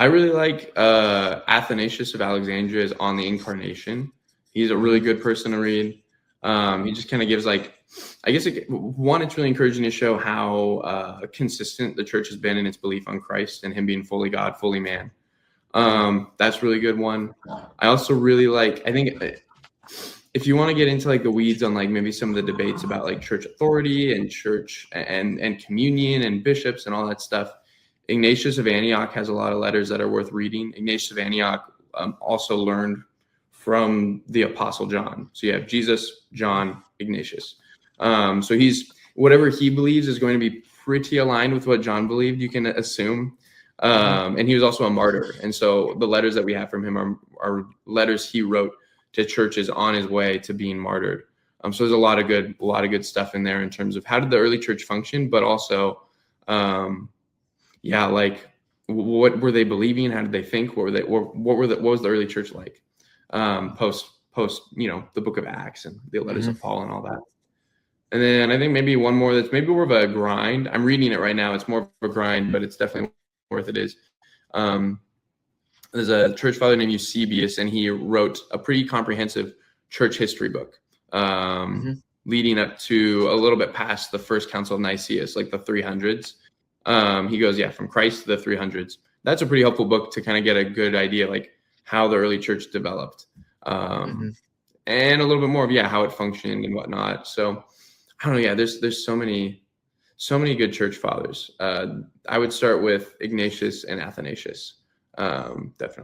I really like Athanasius of Alexandria is on the Incarnation. He's a really good person to read. He just kind of gives like, I guess one, it's really encouraging to show how consistent the church has been in its belief on Christ and him being fully God, fully man. That's a really good one. I also really like, I think if you want to get into like the weeds on like maybe some of the debates about like church authority and church and communion and bishops and all that stuff, Ignatius of Antioch has a lot of letters that are worth reading. Ignatius of Antioch also learned from the Apostle John. So you have Jesus, John, Ignatius. So whatever he believes is going to be pretty aligned with what John believed, you can assume. And he was also a martyr. And so the letters that we have from him are letters he wrote to churches on his way to being martyred. So there's a lot of good stuff in there in terms of how did the early church function, but also, like what were they believing? How did they think? What was the early church like? Post, the book of Acts and the letters of Paul and all that. And then I think maybe one more that's maybe more of a grind. I'm reading it right now. It's more of a grind, but it's definitely worth it is. There's a church father named Eusebius, and he wrote a pretty comprehensive church history book leading up to a little bit past the First Council of Nicaea, like the 300s. He goes, from Christ to the 300s. That's a pretty helpful book to kind of get a good idea, like how the early church developed, and a little bit more of how it functioned and whatnot. So I don't know. There's so many good church fathers. I would start with Ignatius and Athanasius, definitely.